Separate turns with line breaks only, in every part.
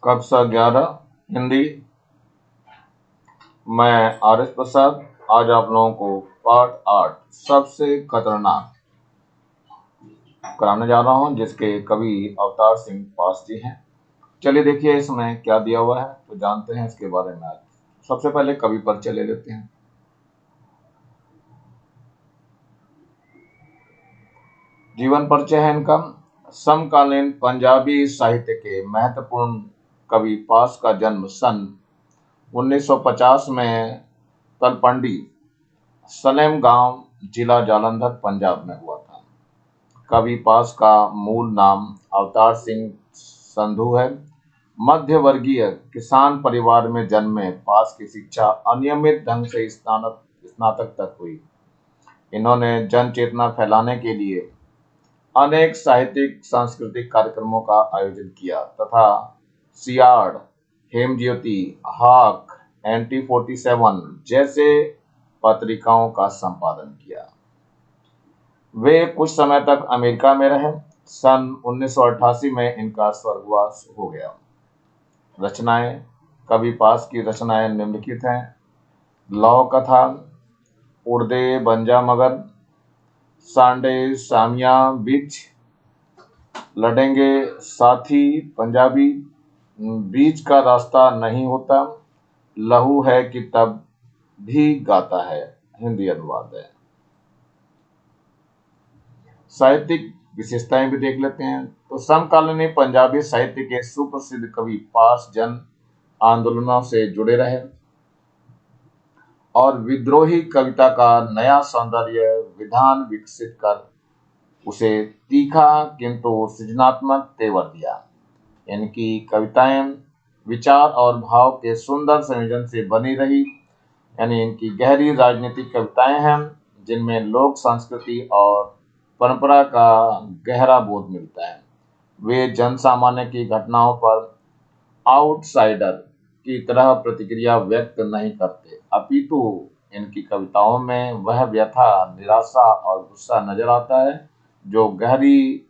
कक्षा 11 हिंदी। मैं R S प्रसाद आज आप लोगों को पार्ट 8 सबसे खतरनाक कराने जा रहा हूं, जिसके कवि अवतार सिंह पास जी हैं। चलिए देखिए इसमें क्या दिया हुआ है तो जानते हैं इसके बारे में। आज सबसे पहले कवि परिचय ले लेते हैं। जीवन परिचय है इनका। समकालीन पंजाबी साहित्य के महत्वपूर्ण कवि पास का जन्म सन 1950 में तलपंडी सलेम गांव, जिला जालंधर, पंजाब में हुआ था। कवि पास का मूल नाम अवतार सिंह संधू है। मध्य वर्गीय किसान परिवार में जन्मे पास की शिक्षा अनियमित ढंग से स्नातक तक हुई। इन्होंने जन चेतना फैलाने के लिए अनेक साहित्यिक सांस्कृतिक कार्यक्रमों का आयोजन किया तथा सियाड़, हेमज्योति, हाक, एंटी 47 जैसे पत्रिकाओं का संपादन किया। वे कुछ समय तक अमेरिका में रहे। सन 1988 में इनका स्वर्गवास हो गया। रचनाएं। कवि पास की रचनाएं निम्नलिखित हैं। लौ कथा, उड़दे बंजा मगर, सांडे सामिया बीच, लड़ेंगे साथी पंजाबी, बीच का रास्ता नहीं होता, लहू है कि तब भी गाता है, हिंदी अनुवाद है। साहित्यिक विशेषताएं भी देख लेते हैं। तो समकालीन पंजाबी साहित्य के सुप्रसिद्ध कवि पास जन आंदोलनों से जुड़े रहे और विद्रोही कविता का नया सौंदर्य विधान विकसित कर उसे तीखा किंतु सृजनात्मक तेवर दिया। इनकी कविताएं विचार और भाव के सुंदर संयोजन से बनी रही। यानी इनकी गहरी राजनीतिक कविताएं हैं जिनमें लोक संस्कृति और परंपरा का गहरा बोध मिलता है। वे जन सामान्य की घटनाओं पर आउटसाइडर की तरह प्रतिक्रिया व्यक्त नहीं करते, अपितु इनकी कविताओं में वह व्यथा, निराशा और गुस्सा नजर आता है जो गहरी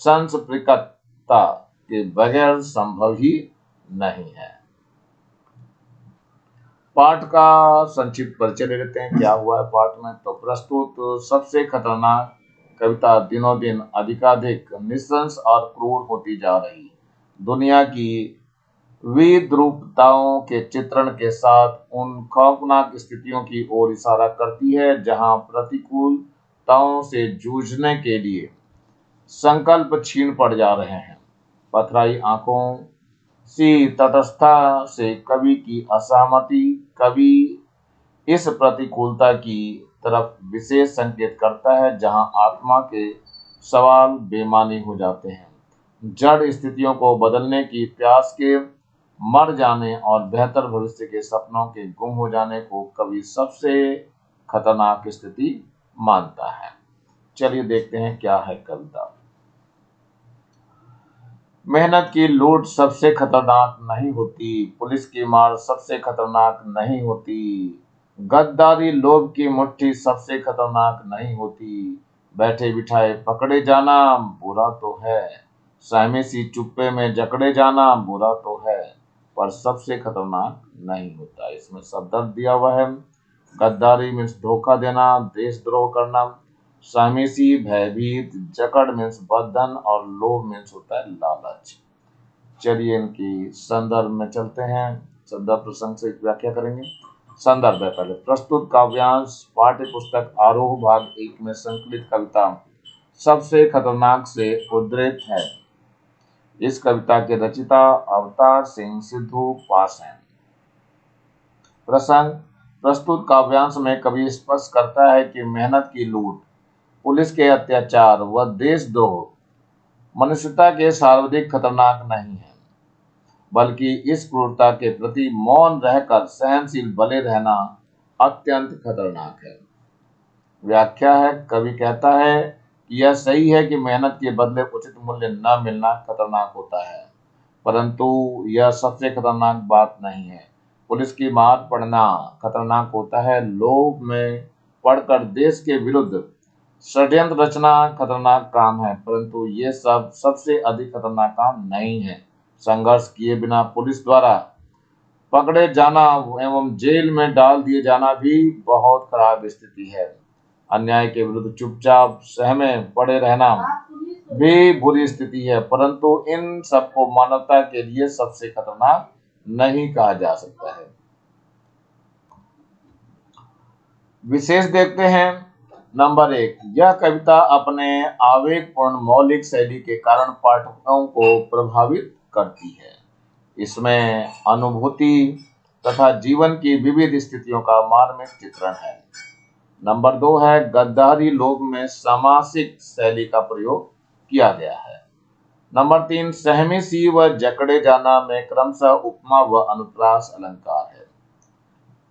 संस्पृक्तता के बगैर संभव ही नहीं है। पाठ का संक्षिप्त परिचय ले लेते हैं। क्या हुआ है पाठ में? तो प्रस्तुत सबसे खतरनाक कविता दिनों दिन अधिकाधिक निशंस और क्रूर होती जा रही दुनिया की विद्रूपताओं के चित्रण के साथ उन खौफनाक स्थितियों की ओर इशारा करती है जहां प्रतिकूलताओं से जूझने के लिए संकल्प छीन पड़ जा रहे हैं। पथराई आंखों सी तटस्थता से कवि की असहमति कवि इस प्रतिकूलता की तरफ विशेष संकेत करता है जहां आत्मा के सवाल बेमानी हो जाते हैं। जड़ स्थितियों को बदलने की प्यास के मर जाने और बेहतर भविष्य के सपनों के गुम हो जाने को कवि सबसे खतरनाक स्थिति मानता है। चलिए देखते हैं क्या है कविता। मेहनत की लूट सबसे खतरनाक नहीं होती, पुलिस की मार सबसे खतरनाक नहीं होती, गद्दारी लोभ की मुट्ठी सबसे खतरनाक नहीं होती, बैठे बिठाए पकड़े जाना बुरा तो है, सहमे सी चुप्पे में जकड़े जाना बुरा तो है, पर सबसे खतरनाक नहीं होता। इसमें सब दर्द दिया हुआ है। गद्दारी मीन्स धोखा देना, देशद्रोह करना, सामेसी भयभीत, जकड़ मीन्स बंधन और लोभ मीन्स होता है लालच। चलिए इनकी संदर्भ में चलते हैं। संदर्भ प्रसंग से व्याख्या करेंगे। संदर्भ है पहले प्रस्तुत काव्यांश पाठ्य पुस्तक आरोह भाग 1 में संकलित कविता सबसे खतरनाक से उद्धृत है। इस कविता के रचिता अवतार सिंह सिद्धू पास हैं। प्रसंग प्रस्तुत काव्यांश में कवि स्पष्ट करता है कि मेहनत की लूट, पुलिस के अत्याचार व देशद्रोह मनुष्यता के सर्वाधिक खतरनाक नहीं है, बल्कि इस क्रूरता के प्रति मौन रहकर सहनशील बने रहना अत्यंत खतरनाक है। व्याख्या है कवि कहता है कि यह सही है कि मेहनत के बदले उचित मूल्य न मिलना खतरनाक होता है, परंतु यह सबसे खतरनाक बात नहीं है। पुलिस की मार पड़ना खतरनाक होता है, लोभ में पड़कर देश के विरुद्ध षड्यंत्र रचना खतरनाक काम है, परंतु ये सब सबसे अधिक खतरनाक काम नहीं है। संघर्ष किए बिना पुलिस द्वारा पकड़े जाना एवं जेल में डाल दिए जाना भी बहुत खराब स्थिति है। अन्याय के विरुद्ध चुपचाप सहमे पड़े रहना भी बुरी स्थिति है, परंतु इन सबको मानवता के लिए सबसे खतरनाक नहीं कहा जा सकता है। विशेष देखते हैं। नंबर 1, यह कविता अपने आवेगपूर्ण मौलिक शैली के कारण पाठकों को प्रभावित करती है। इसमें अनुभूति तथा जीवन की विविध स्थितियों का मार्मिक चित्रण है। नंबर 2 है, गद्दारी लोभ में सामासिक शैली का प्रयोग किया गया है। नंबर 3, सहमी सी व जकड़े जाना में क्रमशः उपमा व अनुप्रास अलंकार है।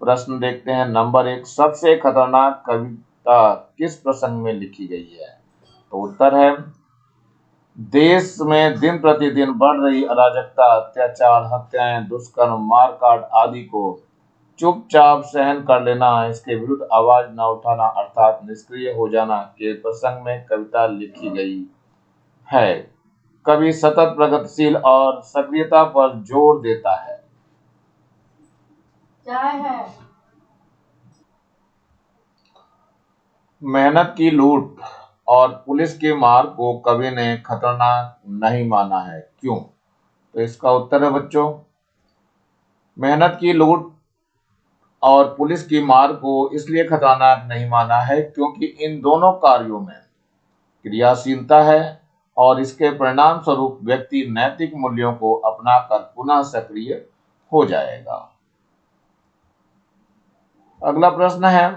प्रश्न देखते हैं। नंबर 1, सबसे खतरनाक कविता किस प्रसंग में लिखी गई है? तो उत्तर है, देश में दिन प्रतिदिन बढ़ रही अराजकता, अत्याचार, हत्याएं, दुष्कर्म, मारकाट आदि को चुपचाप सहन कर लेना, इसके विरुद्ध आवाज न उठाना अर्थात निष्क्रिय हो जाना के प्रसंग में कविता लिखी गई है। कवि सतत प्रगतिशील और सक्रियता पर जोर देता है। मेहनत की लूट और पुलिस की मार को कवि ने खतरनाक नहीं माना है, क्यों? तो इसका उत्तर है बच्चों, मेहनत की लूट और पुलिस की मार को इसलिए खतरनाक नहीं माना है क्योंकि इन दोनों कार्यों में क्रियाशीलता है और इसके परिणाम स्वरूप व्यक्ति नैतिक मूल्यों को अपनाकर पुनः सक्रिय हो जाएगा। अगला प्रश्न है,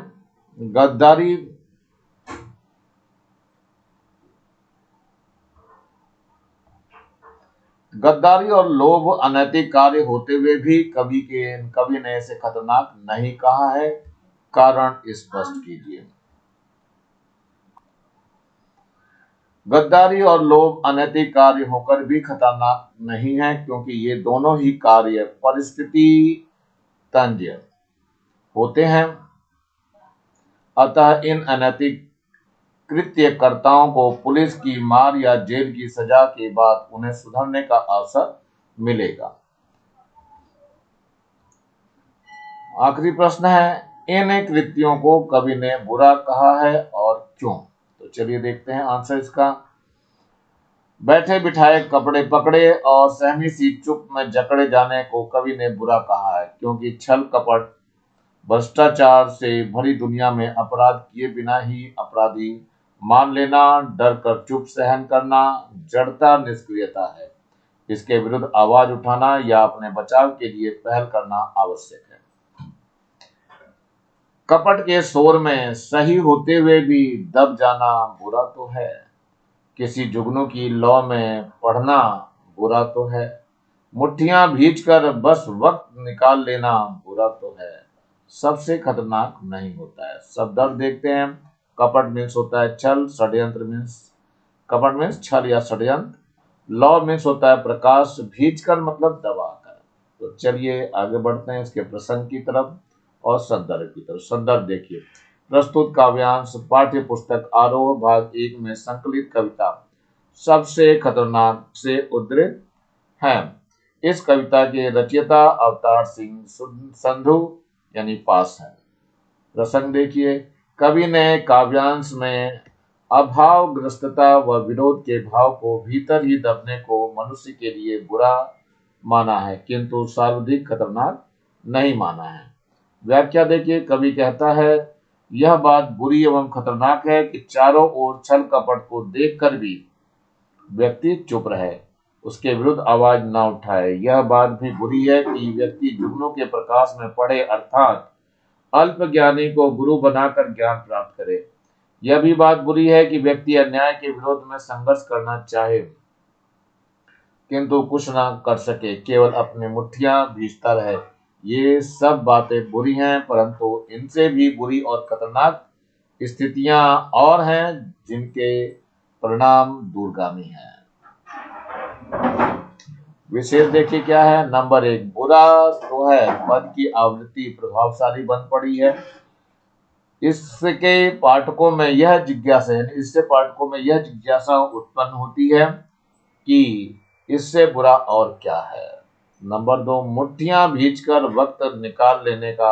गद्दारी और लोभ अनैतिक कार्य होते हुए भी कवि ने इसे खतरनाक नहीं कहा है। कारण स्पष्ट कीजिए। गद्दारी और लोभ अनैतिक कार्य होकर भी खतरनाक नहीं है क्योंकि ये दोनों ही कार्य परिस्थिति तंज होते हैं। अतः इन अनैतिक कृत्यकर्ताओं को पुलिस की मार या जेल की सजा के बाद उन्हें सुधरने का अवसर मिलेगा। आखिरी प्रश्न है, इन कृत्यों को कवि ने बुरा कहा है और क्यों? तो चलिए देखते हैं आंसर इसका। बैठे बिठाए कपड़े पकड़े और सहमी सी चुप में जकड़े जाने को कवि ने बुरा कहा है क्योंकि छल कपट भ्रष्टाचार से भरी दुनिया में अपराध किए बिना ही अपराधी मान लेना, डर कर चुप सहन करना, जड़ता निष्क्रियता है। इसके विरुद्ध आवाज उठाना या अपने बचाव के लिए पहल करना आवश्यक है। कपट के शोर में सही होते हुए भी दब जाना बुरा तो है। किसी जुगनू की लौ में पढ़ना बुरा तो है। मुट्ठियां भींचकर बस वक्त निकाल लेना बुरा तो है। सबसे खतरनाक नहीं होता है। शब्द अर्थ देखते हैं। कपट मीन्स होता है छल, षड्यंत्र मीन्स कपट मीन्स छल या षड्यंत्र, लौ मीन्स होता है प्रकाश, भींचकर मतलब दबाकर। तो चलिए आगे बढ़ते हैं इसके प्रसंग की तरफ और संदर्भ की तरफ। संदर्भ देखिए, प्रस्तुत काव्यांश पाठ्य पुस्तक आरोह भाग 1 में संकलित कविता सबसे खतरनाक से उद्धृत है। इस कविता के रचयिता अवतार सिंह संधू यानी पास है। प्रसंग देखिए, कवि ने काव्यांश में अभावग्रस्तता व विरोध के भाव को भीतर ही दबने को मनुष्य के लिए बुरा माना है किंतु सर्वाधिक खतरनाक नहीं माना है। व्याख्या देखिए, कवि कहता है, यह बात बुरी एवं खतरनाक है कि चारों ओर छल कपट को देखकर भी व्यक्ति चुप रहे, उसके विरुद्ध आवाज न उठाए। यह बात भी बुरी है कि व्यक्ति जुगनू के प्रकाश में पढ़े अर्थात अल्प ज्ञानी को गुरु बनाकर ज्ञान प्राप्त करे। यह भी बात बुरी है कि व्यक्ति अन्याय के विरोध में संघर्ष करना चाहे किंतु कुछ ना कर सके, केवल अपनी मुट्ठियां भींचता रहे। ये सब बातें बुरी हैं, परंतु इनसे भी बुरी और खतरनाक स्थितियां और हैं जिनके परिणाम दूरगामी हैं। विशेष देखिए क्या है। नंबर 1, बुरा तो है, पद की आवृत्ति प्रभावशाली बन पड़ी है। इसके पाठकों में यह जिज्ञासा उत्पन्न होती है कि इससे बुरा और क्या है। नंबर 2, मुट्ठियां भींचकर वक्त निकाल लेने का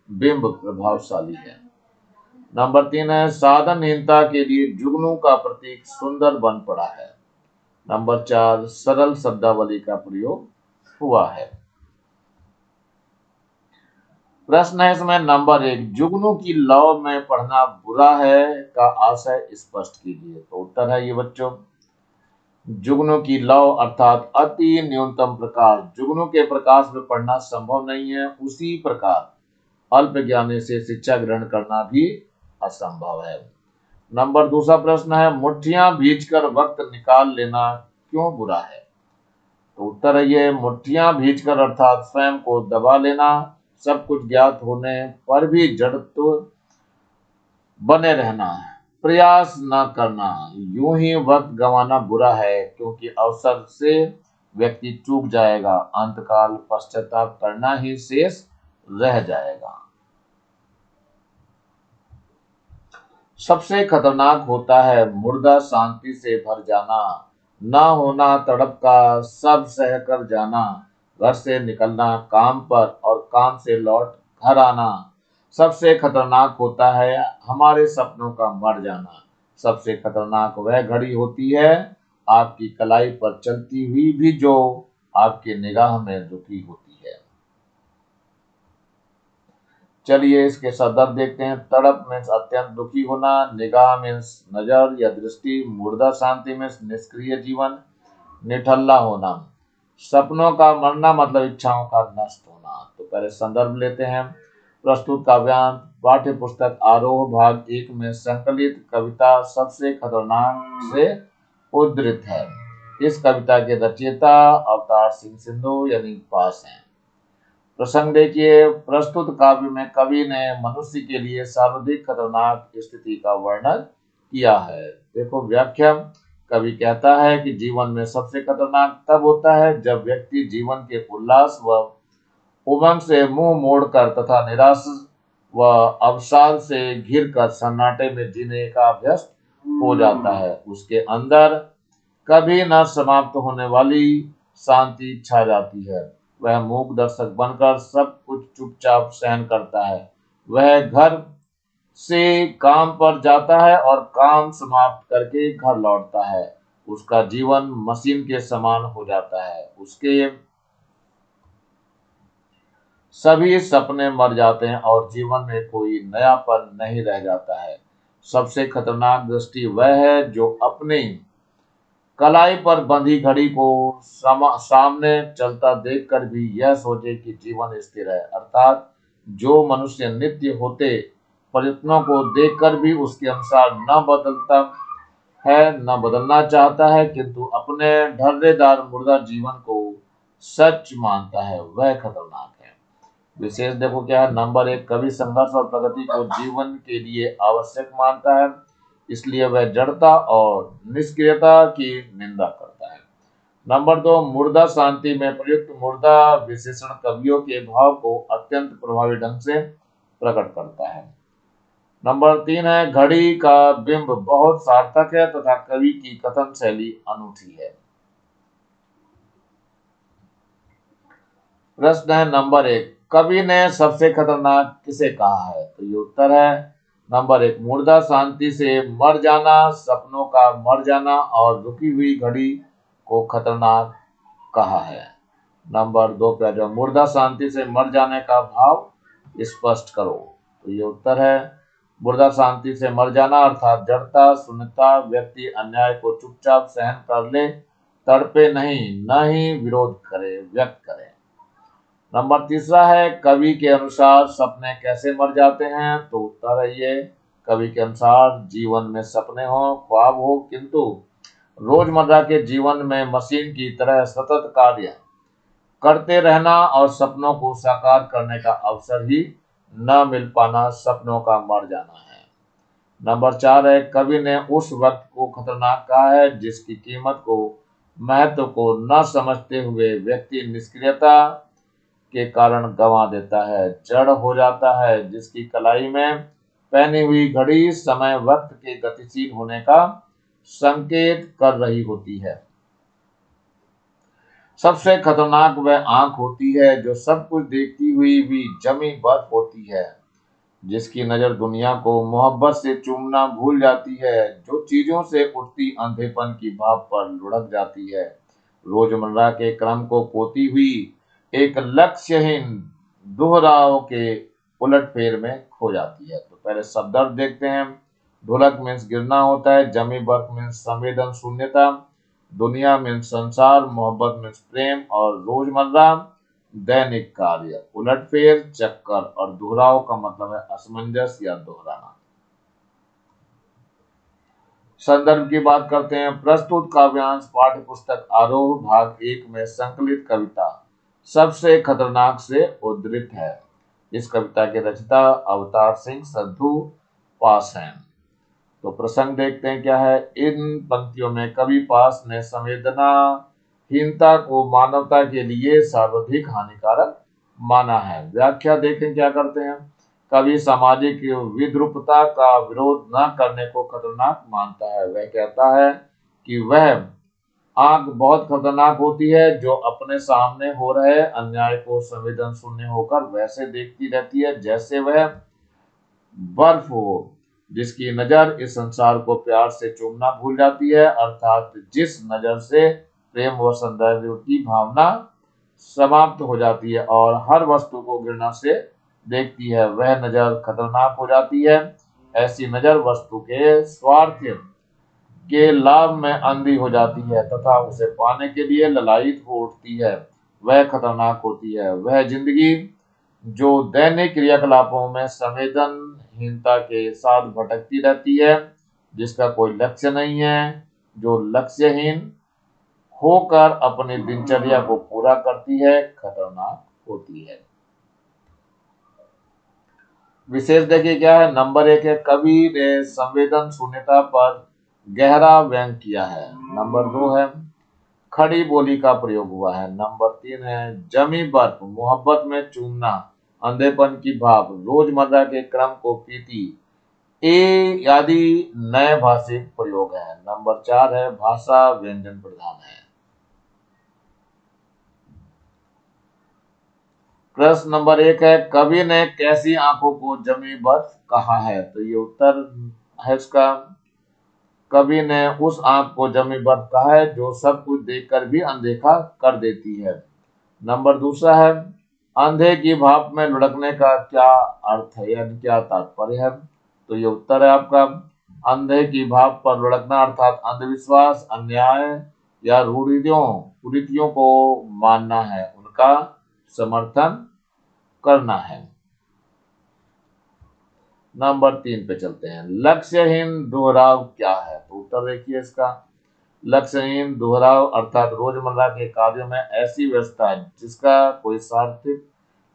बिंब प्रभावशाली है। नंबर 3 है, साधनहीनता के लिए जुगनू का प्रतीक सुंदर बन पड़ा है। नंबर 4, सरल शब्दावली का प्रयोग हुआ है। प्रश्न है इसमें नंबर 1, जुगनू की लौ में पढ़ना बुरा है का आशय स्पष्ट कीजिए। तो उत्तर है ये बच्चों, जुगनू की लौ अर्थात अति न्यूनतम प्रकाश, जुगनू के प्रकाश में पढ़ना संभव नहीं है, उसी प्रकार अल्प ज्ञानी से शिक्षा ग्रहण करना भी असंभव है। नंबर दूसरा प्रश्न है, मुट्ठियां भींचकर वक्त निकाल लेना क्यों बुरा है। तो उत्तर है ये, मुट्ठियां भींचकर अर्थात स्वयं को दबा लेना, सब कुछ ज्ञात होने पर भी जड़त्व बने रहना, प्रयास न करना, यूं ही वक्त गंवाना बुरा है, क्योंकि अवसर से व्यक्ति चूक जाएगा, अंतकाल पश्चाताप करना ही शेष रह जाएगा। सबसे खतरनाक होता है मुर्दा शांति से भर जाना, ना होना तड़प का सब सह कर जाना, घर से निकलना काम पर और काम से लौट घर आना। सबसे खतरनाक होता है हमारे सपनों का मर जाना। सबसे खतरनाक वह घड़ी होती है आपकी कलाई पर चलती हुई भी जो आपकी निगाह में दुखी होती है। चलिए इसके संदर्भ देखते हैं। तड़प मीन्स अत्यंत दुखी होना, निगाह मीन्स नजर या दृष्टि, मुर्दा शांति मीन्स निष्क्रिय जीवन, निठल्ला होना, सपनों का मरना मतलब इच्छाओं का नष्ट होना। तो पहले संदर्भ लेते हैं। प्रस्तुत काव्यांश पाठ्य पुस्तक आरोह भाग 1 में संकलित कविता सबसे खतरनाक से उद्धृत है। इस कविता के रचयिता अवतार सिंह सिंधु यानी पास हैं। प्रसंग देखिए, प्रस्तुत काव्य में कवि ने मनुष्य के लिए सर्वाधिक खतरनाक स्थिति का वर्णन किया है। देखो व्याख्या, कवि कहता है कि जीवन में सबसे खतरनाक तब होता है जब व्यक्ति जीवन के उल्लास व उमंग से मुंह मोड़कर तथा निराश व अवसाद से घिरकर सन्नाटे में जीने का अभ्यस्त हो जाता है। उसके अंदर कभी न समाप्त होने वाली शांति छा जाती है। वह मूक दर्शक बनकर सब कुछ चुपचाप सहन करता है। वह घर से काम पर जाता है और काम समाप्त करके घर लौटता है। उसका जीवन मशीन के समान हो जाता है। उसके सभी सपने मर जाते हैं और जीवन में कोई नयापन नहीं रह जाता है। सबसे खतरनाक दृष्टि वह है जो अपनी कलाई पर बंधी घड़ी को सामने चलता देखकर भी यह सोचे कि जीवन स्थिर है, अर्थात जो मनुष्य नित्य होते प्रयत्नों को देखकर भी उसके अनुसार न बदलता है न बदलना चाहता है, किंतु अपने ढर्रेदार मुर्दा जीवन को सच मानता है, वह खतरनाक है। विशेष देखो क्या है। नंबर 1, कवि संघर्ष और प्रगति को जीवन के लिए आवश्यक मानता है, इसलिए वह जड़ता और निष्क्रियता की निंदा करता है। नंबर 2, मुर्दा शांति में प्रयुक्त मुर्दा विशेषण कवियों के भाव को अत्यंत प्रभावी ढंग से प्रकट करता है। नंबर 3 है, घड़ी का बिंब बहुत सार्थक है तथा कवि की कथन शैली अनूठी है। प्रश्न है नंबर 1, कवि ने सबसे खतरनाक किसे कहा है। तो ये उत्तर है नंबर 1, मुर्दा शांति से मर जाना, सपनों का मर जाना और रुकी हुई घड़ी को खतरनाक कहा है। नंबर 2 पे जो मुर्दा शांति से मर जाने का भाव स्पष्ट करो। तो ये उत्तर है, मुर्दा शांति से मर जाना अर्थात जड़ता शून्यता, व्यक्ति अन्याय को चुपचाप सहन कर ले, तड़पे नहीं, न ही विरोध करे व्यक्त करे। नंबर तीसरा है, कवि के अनुसार सपने कैसे मर जाते हैं। तो उत्तर है ये, कवि के अनुसार जीवन में सपने हो ख्वाब हो, किंतु रोजमर्रा के जीवन में मशीन की तरह सतत कार्य करते रहना और सपनों को साकार करने का अवसर ही न मिल पाना सपनों का मर जाना है। नंबर 4 है, कवि ने उस वक्त को खतरनाक कहा है जिसकी कीमत को महत्व को न समझते हुए व्यक्ति निष्क्रियता के कारण गंवा देता है, जड़ हो जाता है, जिसकी कलाई में पहनी हुई घड़ी समय वक्त के गतिशील होने का संकेत कर रही होती है। सबसे खतरनाक वह आंख होती है जो सब कुछ देखती हुई भी जमी बर्फ होती है, जिसकी नजर दुनिया को मोहब्बत से चूमना भूल जाती है, जो चीजों से उठती अंधेपन की भाप पर लुढ़क जाती है, रोजमर्रा के क्रम को पोती हुई एक लक्ष्यहीन दोहराव के उलटफेर में खो जाती है। तो पहले शब्दार्थ देखते हैं। ढोलक मीन्स गिरना होता है, जमी बर्फ मीन्स संवेदन शून्यता, दुनिया मीन्स संसार, मोहब्बत मीन्स प्रेम, और रोजमर्रा दैनिक कार्य उलटफेर चक्कर, और दोहराव का मतलब है असमंजस या दोहराना। संदर्भ की बात करते हैं। प्रस्तुत काव्यांश पाठ्य पुस्तक आरोह भाग 1 में संकलित कविता सबसे खतरनाक से उद्धृत है। इस कविता के रचयिता अवतार सिंह संधू पास हैं। तो प्रसंग देखते हैं क्या है। इन पंक्तियों में कवि पास ने संवेदनाहीनता को मानवता के लिए सर्वाधिक हानिकारक माना है। व्याख्या देखें क्या करते हैं। कवि सामाजिक विद्रूपता का विरोध न करने को खतरनाक मानता है। वह कहता है कि वह आंख बहुत खतरनाक होती है जो अपने सामने हो रहे अन्याय को संवेदन शून्य होकर वैसे देखती रहती है जैसे वह बर्फ हो, जिसकी नजर इस संसार को प्यार से चूमना भूल जाती है, अर्थात जिस नजर से प्रेम व सौंदर्य की भावना समाप्त हो जाती है और हर वस्तु को घृणा से देखती है, वह नजर खतरनाक हो जाती है। ऐसी नजर वस्तु के स्वार्थ के लाभ में अंधी हो जाती है तथा उसे पाने के लिए ललायित हो उठती है, वह खतरनाक होती है। वह जिंदगी जो दैनिक क्रियाकलापों में संवेदनहीनता के साथ भटकती रहती है, जिसका कोई लक्ष्य नहीं है, जो लक्ष्यहीन होकर अपनी दिनचर्या को पूरा करती है, खतरनाक होती है। विशेष देखिए क्या है। नंबर 1 है कवि ने संवेदन शून्यता पर गहरा व्यंग किया है। नंबर 2 है खड़ी बोली का प्रयोग हुआ है। नंबर 3 है जमी बर्फ, मोहब्बत में चूमना, अंधेपन की भाप, रोजमर्रा के क्रम को पीती ए आदि नए भाषिक प्रयोग है। नंबर 4 है भाषा व्यंजन प्रधान है। प्रश्न नंबर 1 है कवि ने कैसी आंखों को जमी बर्फ कहा है। तो ये उत्तर है इसका। कवि ने उस आंख को जमी बर्फ कहा है जो सब कुछ देखकर भी अनदेखा कर देती है। नंबर दूसरा है अंधे की भाप में लुढ़कने का क्या अर्थ है, यानी क्या तात्पर्य है। तो ये उत्तर है आपका। अंधे की भाप पर लुढ़कना अर्थात अंधविश्वास, अन्याय या कुरीतियों को मानना है, उनका समर्थन करना है। नंबर 3 पे चलते हैं। लक्ष्यहीन दोहराव क्या है। तो उत्तर देखिए इसका। लक्ष्यहीन दोहराव अर्थात रोजमर्रा के कार्यों में ऐसी व्यवस्था जिसका कोई सार्थक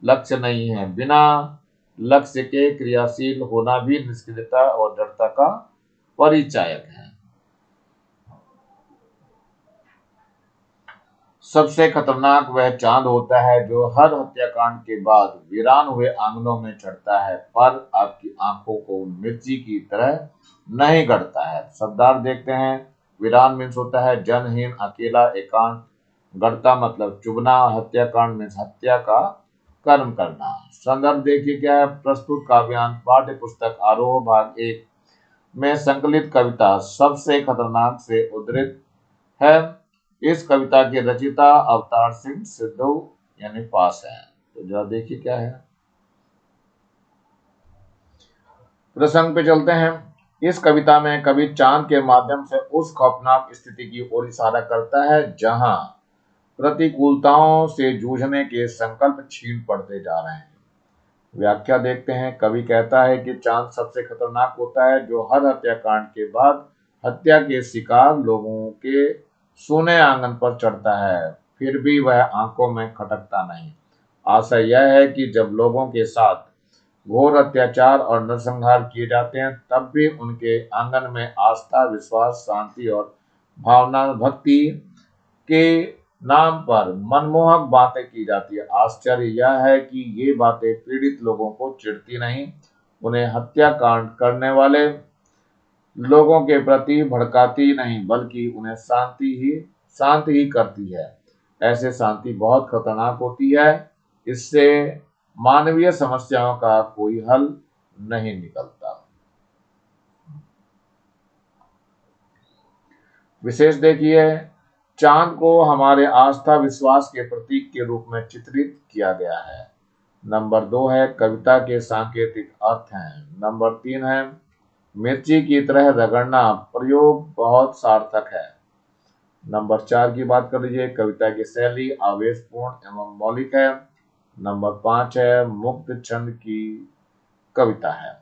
लक्ष्य नहीं है, बिना लक्ष्य के क्रियाशील होना भी निष्क्रियता और जड़ता का परिचायक है। सबसे खतरनाक वह चांद होता है जो हर हत्याकांड के बाद वीरान हुए आंगनों में चढ़ता है, पर आपकी आंखों को मिर्ची की तरह नहीं गढ़ता है। शब्दार्थ देखते हैं। वीरान मीन्स होता है जनहीन, अकेला, एकांत। गढ़ता मतलब चुभना। हत्याकांड मीन्स हत्या का कर्म करना। संदर्भ देखिए क्या है। प्रस्तुत काव्यांश पाठ्य पुस्तक आरोह भाग 1 में संकलित कविता सबसे खतरनाक से उद्धृत है। इस कविता के रचयिता अवतार सिंह सिद्धू यानी पास है। तो जरा देखिए क्या है। प्रसंग पे चलते हैं। इस कविता में कवि चांद के माध्यम से उस खौफनाक स्थिति की ओर इशारा करता है जहां प्रतिकूलताओं से जूझने के संकल्प छीन पड़ते जा रहे हैं। व्याख्या देखते हैं। कवि कहता है कि चांद सबसे खतरनाक होता है जो हर हत्याकांड के बाद हत्या के शिकार लोगों के सोने आंगन पर चढ़ता है, फिर भी वह आंखों में खटकता नहीं। आशय यह है कि जब लोगों के साथ घोर अत्याचार और नरसंहार किए जाते हैं, तब भी उनके आंगन में आस्था, विश्वास, शांति और भावना भक्ति के नाम पर मनमोहक बातें की जाती है। आश्चर्य यह है कि ये बातें पीड़ित लोगों को चिढ़ती नहीं, उन्हें हत्याकांड करने वाले लोगों के प्रति भड़काती नहीं, बल्कि उन्हें शांत ही करती है। ऐसे शांति बहुत खतरनाक होती है, इससे मानवीय समस्याओं का कोई हल नहीं निकलता। विशेष देखिए, चांद को हमारे आस्था विश्वास के प्रतीक के रूप में चित्रित किया गया है। नंबर 2 है कविता के सांकेतिक अर्थ हैं। नंबर 3 है मिर्ची की तरह रगड़ना, प्रयोग बहुत सार्थक है। नंबर 4 की बात कर लीजिए, कविता की शैली आवेशपूर्ण एवं मौलिक है। नंबर 5 है मुक्त छंद की कविता है।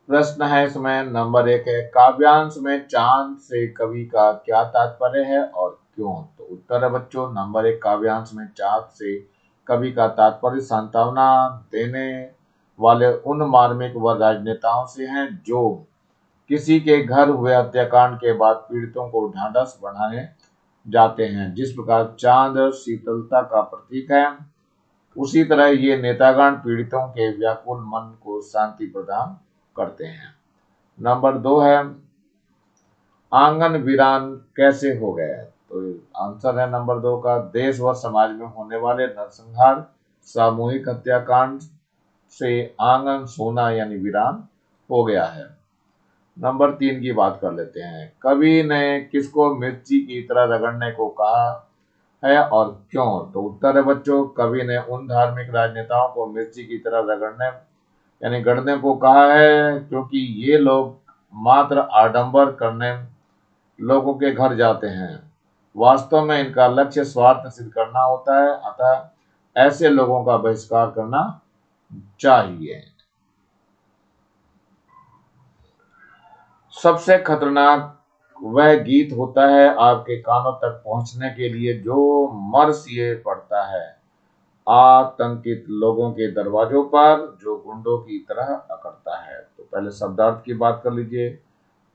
प्रश्न है इसमें नंबर 1 है काव्यांश में चांद से कवि का क्या तात्पर्य है और क्यों। तो उत्तर है बच्चों नंबर 1 काव्यांश में चांद से कवि का तात्पर्य सांत्वना देने वाले उन मार्मिक व राजनेताओं से हैं जो किसी के घर हुए हत्याकांड के बाद पीड़ितों को ढांढस बढ़ाने जाते हैं। जिस प्रकार चांद शीतलता का प्रतीक है, उसी तरह ये नेतागण पीड़ितों के व्याकुल मन को शांति प्रदान करते हैं। नंबर 2 है आंगन वीरान कैसे हो गए। तो आंसर है नंबर 2 का देश व समाज में होने वाले नरसंहार सामूहिक हत्याकांड से आंगन सोना यानी वीरान हो गया है। नंबर 3 की बात कर लेते हैं, कवि ने किसको मिर्ची की तरह रगड़ने को कहा है और क्यों। तो उत्तर है बच्चों कवि ने उन धार्मिक राजनेताओं को मिर्ची की तरह रगड़ने यानी गढ़ने को कहा है, क्योंकि ये लोग मात्र आडंबर करने लोगों के घर जाते हैं। वास्तव में इनका लक्ष्य स्वार्थ सिद्ध करना होता है, अतः ऐसे लोगों का बहिष्कार करना चाहिए। सबसे खतरनाक वह गीत होता है आपके कानों तक पहुंचने के लिए जो मर्स ये पड़ता है आतंकित लोगों के दरवाजों पर, जो गुंडों की तरह अकड़ता है। तो पहले शब्दार्थ की बात कर लीजिए।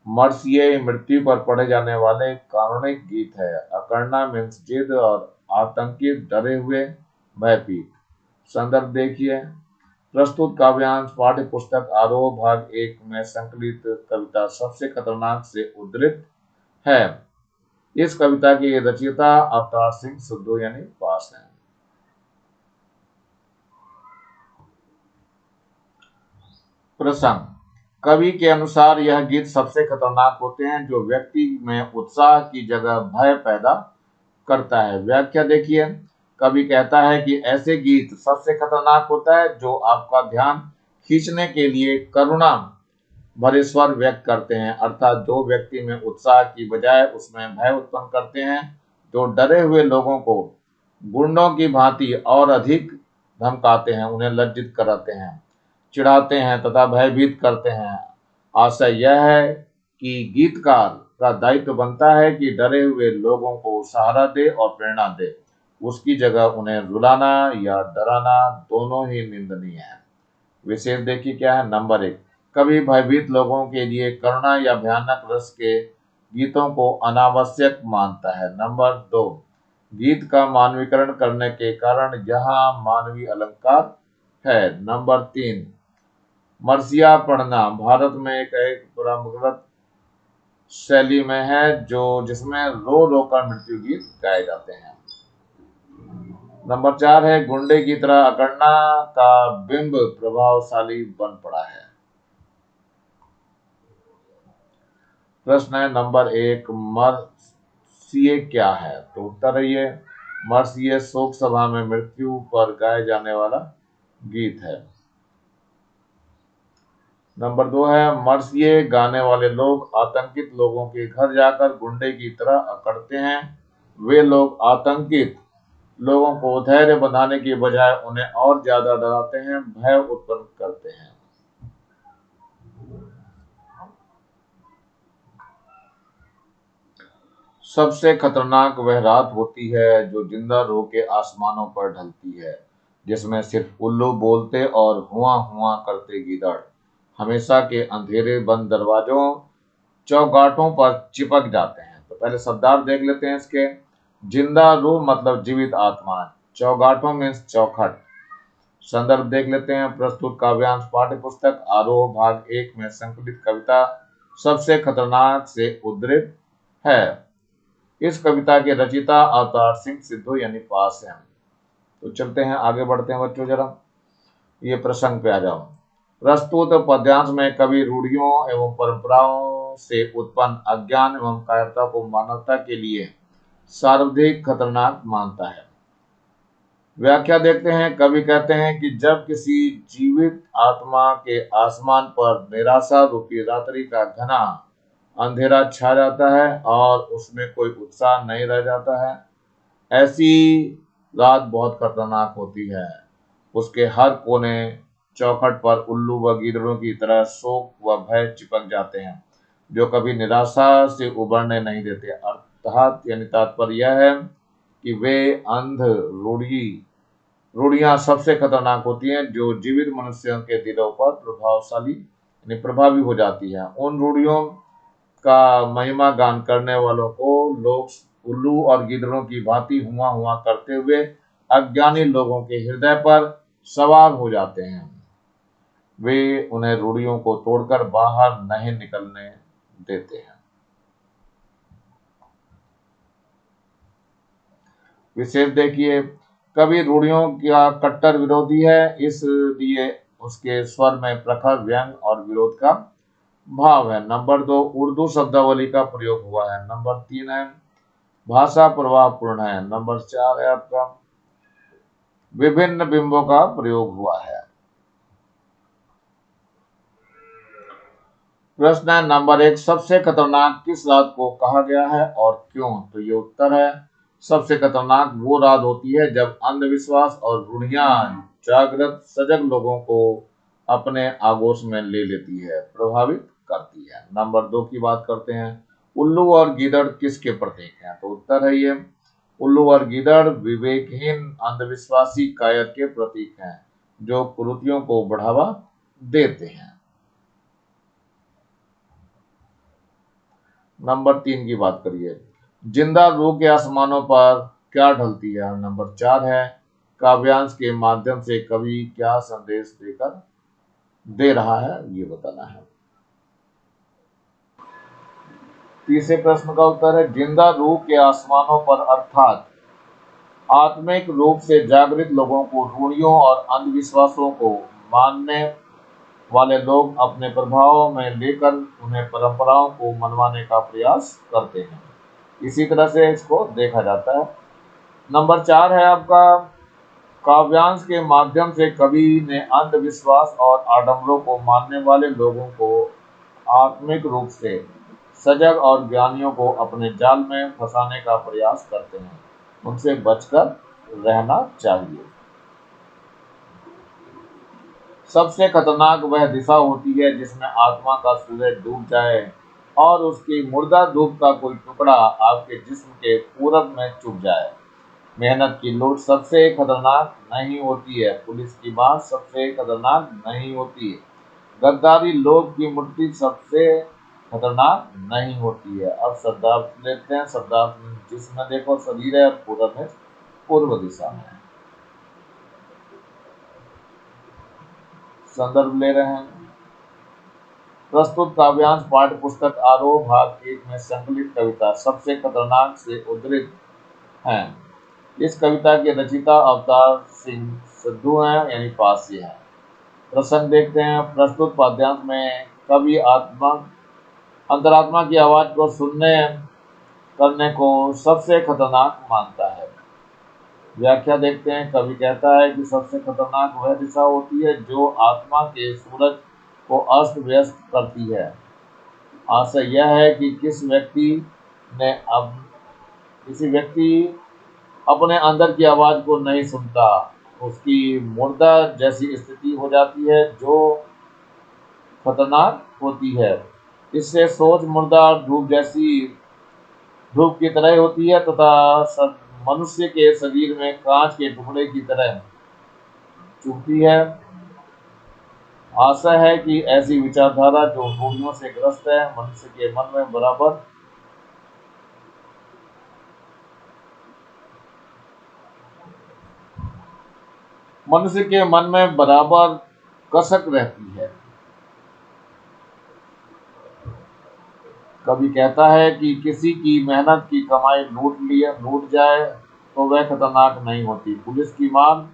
मर्स ये मृत्यु पर पढ़े जाने वाले कानूनिक गीत है। अकड़ना मीन्स जिद और आतंकित डरे हुए भयभीत। संदर्भ देखिए, प्रस्तुत काव्यांश पाठ्य पुस्तक आरोह भाग 1 में संकलित कविता सबसे खतरनाक से उद्धृत है। इस कविता के रचयिता अवतार सिंह सुद्धू यानी पास हैं। प्रसंग, कवि के अनुसार यह गीत सबसे खतरनाक होते हैं जो व्यक्ति में उत्साह की जगह भय पैदा करता है। व्याख्या देखिए, कवि कहता है कि ऐसे गीत सबसे खतरनाक होता है जो आपका ध्यान खींचने के लिए करुणा भरे स्वर व्यक्त करते हैं, अर्थात जो व्यक्ति में उत्साह की बजाय उसमें भय उत्पन्न करते हैं, जो डरे हुए लोगों को गुंडों की भांति और अधिक धमकाते हैं, उन्हें लज्जित कराते हैं, चिढ़ाते हैं तथा भयभीत करते हैं। आशय यह है कि गीतकार का दायित्व बनता है कि डरे हुए लोगों को सहारा दे और प्रेरणा दे, उसकी जगह उन्हें रुलाना या डराना दोनों ही निंदनीय है। विशेष देखिए क्या है। नंबर 1, कभी भयभीत लोगों के लिए करुणा या भयानक रस के गीतों को अनावश्यक मानता है। नंबर 2, गीत का मानवीकरण करने के कारण यहाँ मानवीय अलंकार है। नंबर 3, मरसिया पढ़ना भारत में एक परंपरागत शैली में है जो जिसमें रो रो कर मृत्यु गीत गाए जाते हैं। नंबर 4 है गुंडे की तरह अकड़ना का बिंब प्रभावशाली बन पड़ा है। प्रश्न है नंबर 1, मरसिए क्या है। तो उत्तर है ये मरसिए शोक सभा में मृत्यु पर गाए जाने वाला गीत है। नंबर 2 है मरसिए गाने वाले लोग आतंकित लोगों के घर जाकर गुंडे की तरह अकड़ते हैं। वे लोग आतंकित लोगों को धैर्य बंधाने की बजाय उन्हें और ज्यादा डराते हैं, भय उत्पन्न करते हैं। सबसे खतरनाक वह रात होती है जो जिंदा रूह के आसमानों पर ढलती है, जिसमें सिर्फ उल्लू बोलते और हुआ हुआ करते गीदड़ हमेशा के अंधेरे बंद दरवाजों चौगाटों पर चिपक जाते हैं। तो पहले शब्दार्थ देख लेते हैं इसके। जिंदा रूह मतलब जीवित आत्मा, चौगाटों में चौखट। संदर्भ देख लेते हैं, प्रस्तुत काव्यांश पाठ्य पुस्तक आरोह भाग 1 में संकलित कविता सबसे खतरनाक से उद्धृत है। इस कविता के रचयिता अवतार सिंह सिद्धू यानी पास हैं। तो चलते हैं, आगे बढ़ते हैं बच्चों, जरा ये प्रसंग पे आ जाओ। प्रस्तुत पद्यांश में कवि रूढ़ियों एवं परंपराओं से उत्पन्न अज्ञान एवं कायरता को मानवता के लिए सर्वाधिक खतरनाक मानता है। व्याख्या देखते हैं। कवि कहते हैं कि जब किसी जीवित आत्मा के आसमान पर निराशा रूपी रात्रि का घना अंधेरा छा जाता है और उसमें कोई उत्साह नहीं रह जाता है, ऐसी रात बहुत खतरनाक होती है। उसके हर कोने चौखट पर उल्लू व गीदड़ों की तरह शोक व भय चिपक जाते हैं, जो कभी निराशा से उबरने नहीं देते। अर्थात यानी तात्पर्य यह है कि वे अंध रूढ़ियां सबसे खतरनाक होती हैं, जो जीवित मनुष्यों के दिलों पर प्रभावी हो जाती है। उन रूढ़ियों का महिमा गान करने वालों को लोग उल्लू और गिदड़ों की भांति हुआ हुआ करते हुए अज्ञानी लोगों के हृदय पर सवार हो जाते हैं। वे उन्हें रूढ़ियों को तोड़कर बाहर नहीं निकलने देते हैं। विशेष देखिए, कवि रूढ़ियों का कट्टर विरोधी है, इसलिए उसके स्वर में प्रखर व्यंग और विरोध का भाव है। नंबर 2, उर्दू शब्दावली का प्रयोग हुआ है। नंबर 3 है भाषा प्रभावपूर्ण है। नंबर 4 है आपका विभिन्न बिंबों का प्रयोग हुआ है। प्रश्न है नंबर 1, सबसे खतरनाक किस रात को कहा गया है और क्यों? तो ये उत्तर है, सबसे खतरनाक वो रात होती है जब अंधविश्वास और रूढ़ियां जागृत सजग लोगों को अपने आगोश में ले लेती है, प्रभावित करती है। नंबर 2 की बात करते हैं, उल्लू और गीदड़ किसके प्रतीक हैं? तो उत्तर है ये, उल्लू और गीदड़ विवेकहीन अंधविश्वासी कायर के प्रतीक हैं, जो कुरीतियों को बढ़ावा देते हैं। नंबर 3 की बात करिए, जिंदा रूह के आसमानों पर क्या ढलती है? नंबर 4 है काव्यांश के माध्यम से कवि क्या संदेश दे रहा है, ये बताना है। तीसरे प्रश्न का उत्तर है, जिंदा रूह के आसमानों पर अर्थात आत्मिक रूप से जागृत लोगों को रूढ़ियों और अंधविश्वासों को मानने वाले लोग अपने प्रभाव में लेकर उन्हें परंपराओं को मनवाने का प्रयास करते हैं। इसी तरह से इसको देखा जाता है। नंबर 4 है आपका, काव्यांश के माध्यम से कवि ने अंधविश्वास और आडंबरों को मानने वाले लोगों को आत्मिक रूप से सजग और ज्ञानियों को अपने जाल में फंसाने का प्रयास करते हैं, उनसे बचकर रहना चाहिए। सबसे खतरनाक वह दिशा होती है जिसमें आत्मा का सूरज डूब जाए और उसकी मुर्दा धूप का कोई टुकड़ा आपके जिस्म के पूरब में चुभ जाए। मेहनत की लूट सबसे खतरनाक नहीं होती है, पुलिस की बात सबसे खतरनाक नहीं होती है, गद्दारी लोग की मुट्ठी सबसे खतरनाक नहीं होती है। अब शब्दार्थ लेते हैं। शब्दार्थ जिसमें देखो शरीर है और पूरब है, पूर्व दिशा में है। संदर्भ ले रहे हैं, प्रस्तुत काव्यांश पाठ्य पुस्तक आरोह भाग 1 में संकलित कविता सबसे खतरनाक से उद्धृत हैं। इस कविता के रचयिता अवतार सिंह सिद्धू हैं यानी पासी हैं। प्रसंग देखते हैं। प्रस्तुत पद्यांश में कवि अंतरात्मा की आवाज को सुनने करने को सबसे खतरनाक मानता है। व्याख्या देखते हैं। कवि कहता है कि सबसे खतरनाक वह दिशा होती है जो आत्मा के सूरज को अस्त व्यस्त करती है। आशय यह है कि किसी व्यक्ति अपने अंदर की आवाज को नहीं सुनता, उसकी मुर्दा जैसी स्थिति हो जाती है जो खतरनाक होती है। इससे सोच मुर्दा धूप की तरह होती है तथा मनुष्य के शरीर में कांच के टुकड़े की तरह चुभती है। आशा है कि ऐसी विचारधारा जो रूढ़ियों से ग्रस्त है मनुष्य के मन में बराबर कसक रहती है। कवि कहता है कि किसी की मेहनत की कमाई लूट जाए तो वह खतरनाक नहीं होती। पुलिस की मार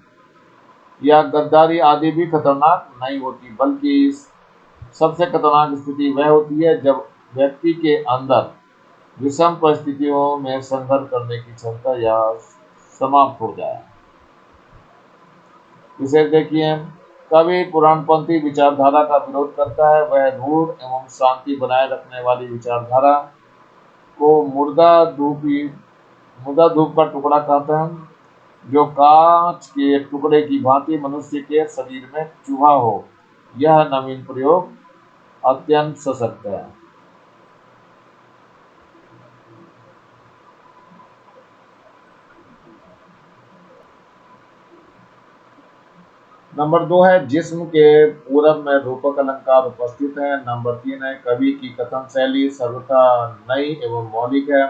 या गद्दारी आदि भी खतरनाक नहीं होती, बल्कि सबसे खतरनाक स्थिति वह होती है जब व्यक्ति के अंदर विषम परिस्थितियों में संघर्ष करने की क्षमता या समाप्त हो जाए। इसे देखिए, कवि पुराणपंथी विचारधारा का विरोध करता है। वह रूढ़ एवं शांति बनाए रखने वाली विचारधारा को मुर्दा धूप का टुकड़ा कहते हैं, जो कांच के टुकड़े की भांति मनुष्य के शरीर में चुभा हो। यह नवीन प्रयोग अत्यंत सशक्त है। नंबर 2 है जिस्म के पूरब में रूपक अलंकार उपस्थित है। नंबर 3 है कवि की कथन शैली सर्वथा नई एवं मौलिक है।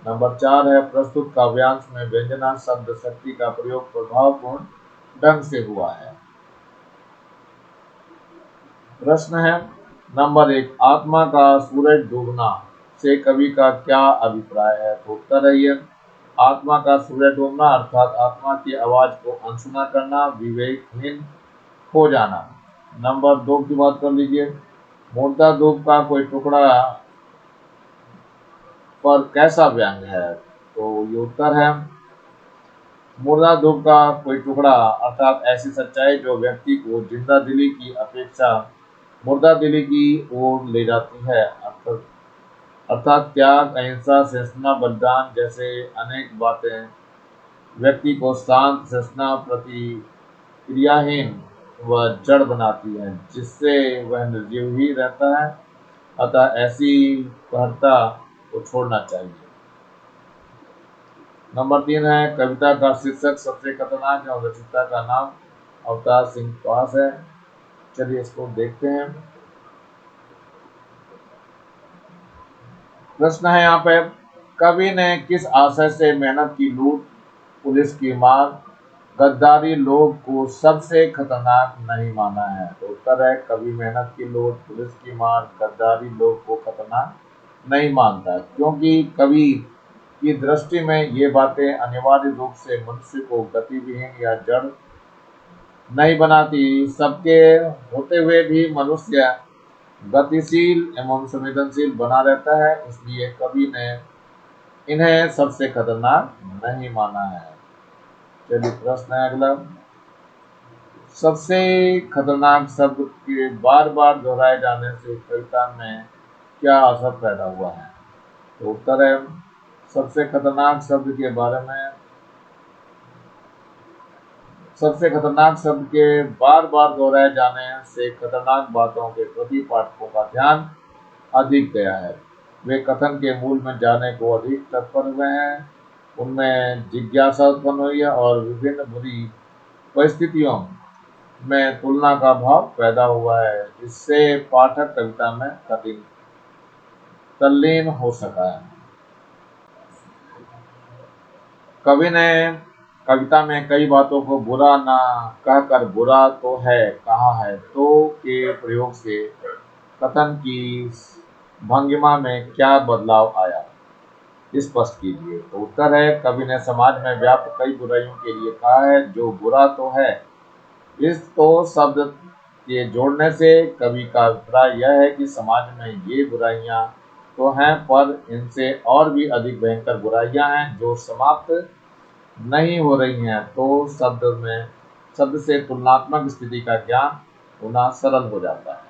नंबर 4 है प्रस्तुत काव्यांश में व्यंजना शब्द शक्ति का प्रयोग प्रभावपूर्ण ढंग से हुआ है। प्रश्न है नंबर 1, आत्मा का सूरज डूबना से कवि का क्या अभिप्राय है? तो उत्तर है ये, आत्मा का सूरज डूबना अर्थात आत्मा की आवाज को अनसुना करना, विवेकहीन हो जाना। नंबर 2 की बात कर लीजिए, मुर्दा धूप का कोई टुकड़ा पर कैसा व्यंग है? तो ये उत्तर है, मुर्दा धूप का कोई टुकड़ा अर्थात ऐसी सच्चाई जो व्यक्ति को जिंदा दिली की अपेक्षा मुर्दा दिली की ओर ले जाती है। अर्थात त्याग, अहिंसा, सहिष्णुता, बलिदान जैसे अनेक बातें व्यक्ति को शांत, सहिष्णु, प्रतिक्रियाहीन व जड़ बनाती है, जिससे वह निर्जीव ही रहता है। अतः ऐसी कहरता को छोड़ना चाहिए। नंबर 3 है कविता का शीर्षक सबसे खतरनाक है और रचयिता का नाम अवतार सिंह पास है। चलिए इसको देखते हैं। प्रश्न है यहाँ पे, कवि ने किस आशय से मेहनत की लूट, पुलिस की मार, गद्दारी लोग को सबसे खतरनाक नहीं माना है? तो उत्तर है, कवि मेहनत की लूट, पुलिस की मार, गद्दारी लोग को खतरनाक नहीं मानता, क्योंकि कवि की दृष्टि में ये बातें अनिवार्य रूप से मनुष्य को गतिविहीन या जड़ नहीं बनाती। सबके होते हुए भी मनुष्य गतिशील एवं संवेदनशील बना रहता है, इसलिए कवि ने इन्हें सबसे खतरनाक नहीं माना है। चलिए प्रश्न है अगला, सबसे खतरनाक शब्द के बार बार दोहराए जाने से कविता में क्या असर पैदा हुआ है? तो उत्तर है, सबसे खतरनाक शब्द के बारे में सबसे खतरनाक शब्द के बार बार दोहराए जाने से खतरनाक बातों के प्रति पाठकों का ध्यान अधिक गया है। वे कथन के मूल में जाने को अधिक तत्पर हुए हैं, उनमें जिज्ञासा उत्पन्न हुई है और विभिन्न बुरी परिस्थितियों में तुलना का भाव पैदा हुआ है। इससे पाठक कविता में तल्लीन हो सका है। कवि ने कविता में कई बातों को बुरा ना कहकर बुरा तो है कहा है। तो के प्रयोग से कथन की भंगिमा में क्या बदलाव आया, स्पष्ट कीजिए। तो उत्तर है, कवि ने समाज में व्याप्त कई बुराइयों के लिए कहा है जो बुरा तो है। इस तो शब्द के जोड़ने से कवि का अभिप्राय यह है कि समाज में ये बुराइयां तो हैं, पर इनसे और भी अधिक भयंकर बुराइयां हैं जो समाप्त नहीं हो रही हैं। तो शब्द से तुलनात्मक स्थिति का ज्ञान होना सरल हो जाता है।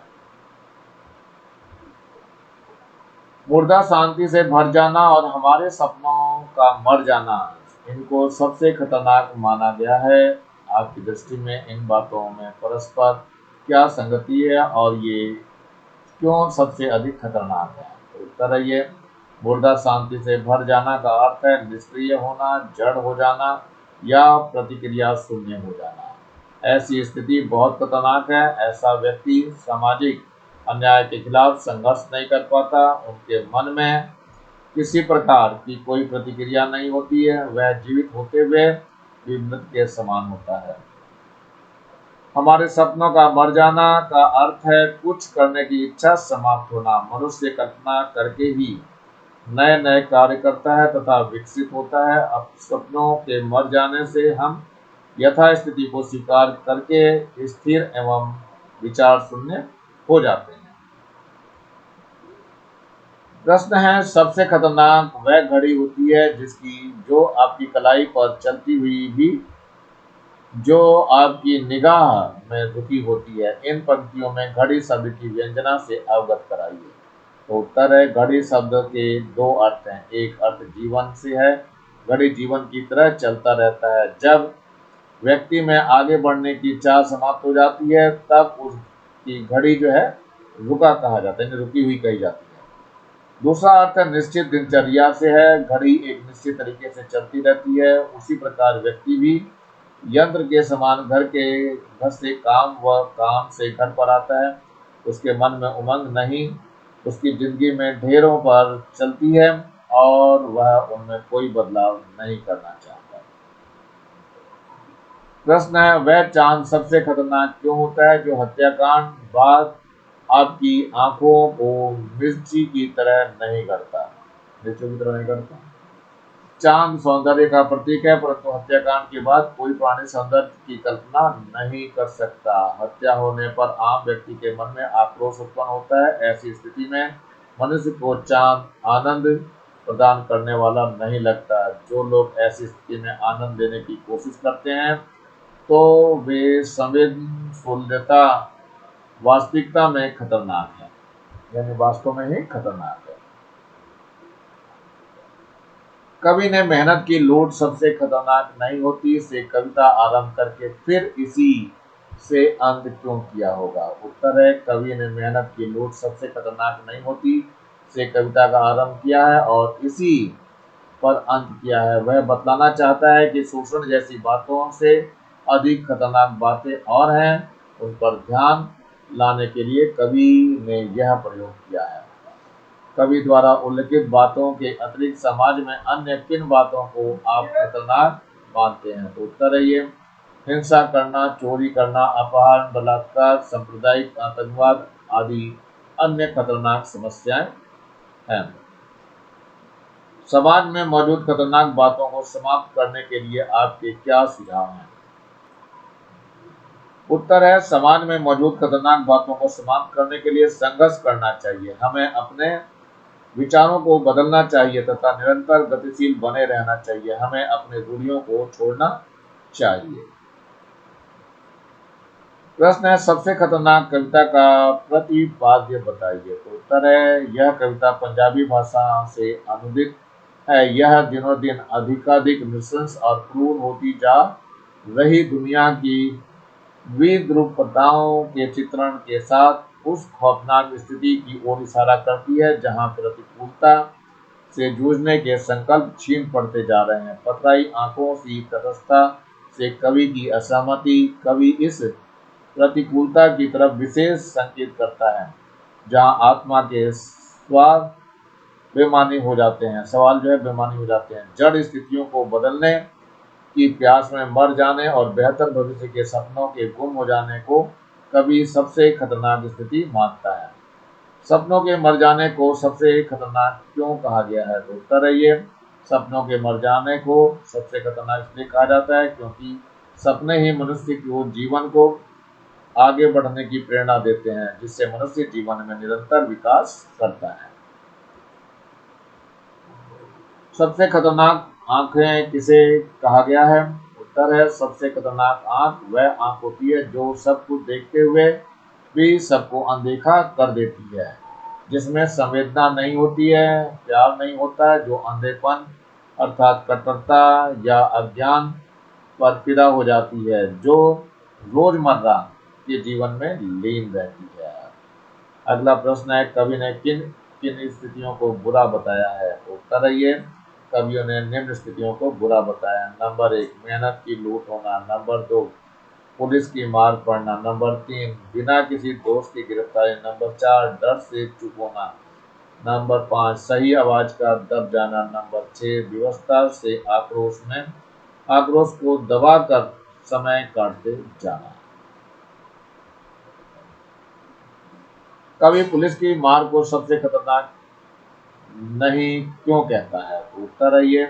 मुर्दा शांति से भर जाना और हमारे सपनों का मर जाना, इनको सबसे खतरनाक माना गया है। आपकी दृष्टि में इन बातों में परस्पर क्या संगति है और ये क्यों सबसे अधिक खतरनाक है? तो उत्तर है ये, मुर्दा शांति से भर जाना का अर्थ है निष्क्रिय होना, जड़ हो जाना या प्रतिक्रिया शून्य हो जाना। ऐसी स्थिति बहुत खतरनाक है। ऐसा व्यक्ति सामाजिक अन्याय के खिलाफ संघर्ष नहीं कर पाता, उनके मन में किसी प्रकार की कोई प्रतिक्रिया नहीं होती है, वह जीवित होते हुए भी मृत के समान होता है। हमारे सपनों का मर जाना का अर्थ है कुछ करने की इच्छा समाप्त होना। मनुष्य कल्पना करके ही नए नए कार्य करता है तथा विकसित होता है। अब सपनों के मर जाने से हम यथास्थिति को स्वीकार करके स्थिर एवं विचार शून्य हो जाते हैं। प्रश्न है, सबसे खतरनाक वह घड़ी होती है जिसकी जो आपकी कलाई पर चलती हुई भी जो आपकी निगाह में रुकी होती है। इन पंक्तियों में घड़ी शब्द की व्यंजना से अवगत कराइए। तो उत्तर है, घड़ी शब्द के दो अर्थ हैं। एक अर्थ जीवन से है, घड़ी जीवन की तरह चलता रहता है। जब व्यक्ति में आगे बढ़ने की चाह समाप्त हो जाती है तब उसकी घड़ी जो है रुका कहा जाता है, रुकी हुई कही जाती है। दूसरा अर्थ निश्चित दिनचर्या से है, घड़ी एक निश्चित तरीके से चलती रहती है। उसी प्रकार व्यक्ति भी यंत्र के समान घर से काम व काम से घर पर आता है। उसके मन में उमंग नहीं, उसकी जिंदगी में ढेरों पर चलती है और वह उनमें कोई बदलाव नहीं करना चाहता। प्रश्न है, वह चांद सबसे खतरनाक क्यों होता है जो हत्याकांड बाद आपकी आंखों को मिर्ची की तरह नहीं करता? मिर्चों की तरह नहीं करता। चांद सौंदर्य का प्रतीक है, परंतु हत्याकांड के बाद कोई प्राणी सौंदर्य की कल्पना नहीं कर सकता। हत्या होने पर आम व्यक्ति के मन में आक्रोश उत्पन्न होता है। ऐसी स्थिति में मनुष्य को चांद आनंद प्रदान करने वाला नहीं लगता। जो लोग ऐसी स्थिति में आनंद देने की कोशिश करते हैं तो वे संवेदनशीलता वास्तविकता में खतरनाक है, यानी वास्तव में ही खतरनाक है। कवि ने मेहनत की लूट सबसे खतरनाक नहीं होती से कविता आरंभ करके फिर इसी से अंत क्यों किया होगा? उत्तर है, कवि ने मेहनत की लूट सबसे खतरनाक नहीं होती से कविता का आरंभ किया है और इसी पर अंत किया है। वह बतलाना चाहता है कि शोषण जैसी बातों से अधिक खतरनाक बातें और हैं। उन पर ध्यान लाने के लिए कवि ने यह प्रयोग किया है। कवि द्वारा उल्लिखित बातों के अतिरिक्त समाज में अन्य किन बातों को आप खतरनाक मानते हैं? तो उत्तर है ये, हिंसा करना, चोरी करना, अपहरण, बलात्कार, सांप्रदायिक आतंकवाद आदि अन्य खतरनाक समस्याएं हैं। समाज में मौजूद खतरनाक बातों को समाप्त करने के लिए आपके क्या सुझाव हैं? उत्तर है, समाज में मौजूद खतरनाक बातों को समाप्त करने के लिए संघर्ष करना चाहिए। हमें अपने विचारों को बदलना चाहिए तथा निरंतर गतिशील बने रहना चाहिए। हमें अपने रूढ़ियों को छोड़ना चाहिए। प्रश्न है, सबसे खतरनाक कविता का प्रतिपाद्य बताइए। तो उत्तर है, यह कविता पंजाबी भाषा से अनुदित है। यह दिनों दिन अधिकाधिक नृशंस और क्रूर होती जा रही दुनिया की विद्रूपताओं के चित्रण के साथ उस खौफनाक स्थिति की ओर इशारा करती है जहां प्रतिकूलता से जूझने के संकल्प छीन पड़ते जा रहे हैं। पथराई आंखों की तटस्थता से कवि की असहमति कवि इस प्रतिकूलता की तरफ विशेष संकेत करता है जहां आत्मा के स्वाद बेमानी हो जाते हैं, सवाल जो है बेमानी हो जाते हैं। जड़ स्थितियों को बदलने की प्यास में मर जाने और बेहतर भविष्य के सपनों के गुम हो जाने को कवि सबसे खतरनाक स्थिति मानता है। सपनों के मर जाने को सबसे खतरनाक क्यों कहा गया है? तो उत्तर है ये, सपनों के मर जाने को सबसे खतरनाक इसलिए कहा जाता है क्योंकि सपने ही मनुष्य को जीवन को आगे बढ़ने की प्रेरणा देते हैं, जिससे मनुष्य जीवन में निरंतर विकास करता है। सबसे खतरनाक आंखें किसे कहा गया है? उत्तर है, सबसे खतरनाक आंख वह आंख होती है जो सब कुछ देखते हुए भी सबको अनदेखा कर देती है, जिसमें संवेदना नहीं होती है, प्यार नहीं होता है, जो अंधेपन अर्थात कट्टरता या अज्ञान पर फिदा हो जाती है, जो रोजमर्रा के जीवन में लीन रहती है। अगला प्रश्न है, कवि ने किन किन स्थितियों को बुरा बताया है? उत्तर है ये, कवियों ने निम्न स्थितियों को बुरा बताया। नंबर 1, मेहनत की लूट होना। नंबर 2, पुलिस की मार पड़ना। नंबर 3, बिना किसी दोस्त की गिरफ्तारी। नंबर 4, डर से चुप होना। नंबर 5, सही आवाज का दब जाना। नंबर 6, विवशता से आक्रोश को दबा कर समय काटते जाना। कवि पुलिस की मार को सबसे खतरनाक नहीं क्यों कहता है? तो उत्तर है ये,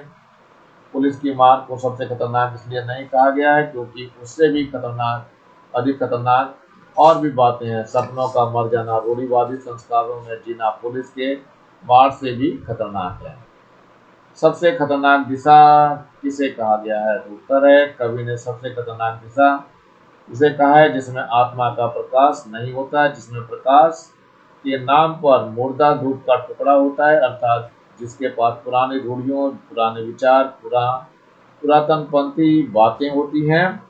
पुलिस की मार को सबसे खतरनाक इसलिए नहीं कहा गया है क्योंकि उससे भी खतरनाक, अधिक खतरनाक और भी बातें हैं। सपनों का मर जाना, रूढ़िवादी संस्कारों में जीना पुलिस के मार से भी खतरनाक है। सबसे खतरनाक दिशा किसे कहा गया है? तो उत्तर है, कवि ने सबसे खतरनाक दिशा उसे कहा है जिसमें आत्मा का प्रकाश नहीं होता है, जिसमें प्रकाश के नाम पर मुर्दा धूप का टुकड़ा होता है, अर्थात जिसके पास पुरानी रूढ़ियों, पुराने विचार, पुरातनपंथी बातें होती हैं।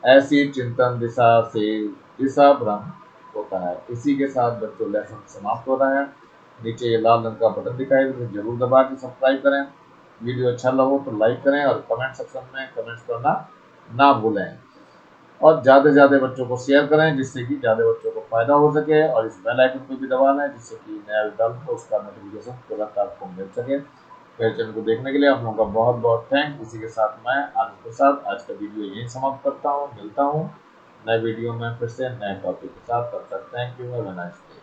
ऐसी चिंतन दिशा से दिशा भ्रम होता है। इसी के साथ बच्चों लेसन समाप्त हो रहा है। नीचे ये लाल रंग का बटन दिखाई दे, तो जरूर दबा के सब्सक्राइब करें। वीडियो अच्छा लगे तो लाइक करें और कमेंट सेक्शन में कमेंट्स करना ना भूलें। और ज़्यादा से ज़्यादा बच्चों को शेयर करें जिससे कि ज़्यादा बच्चों को फायदा हो सके, और इस बेल आइकन को भी दबा लें जिससे कि नया डाल तो उसका नोटिफिकेशन तुरंत आपको मिल सके। मेरे चैनल को देखने के लिए आप लोगों का बहुत बहुत थैंक। इसी के साथ मैं आनंद के साथ आज का वीडियो यहीं समाप्त करता हूँ। मिलता हूँ नए वीडियो में फिर से नए टॉपिक के साथ। तब तक thank you, have a nice day.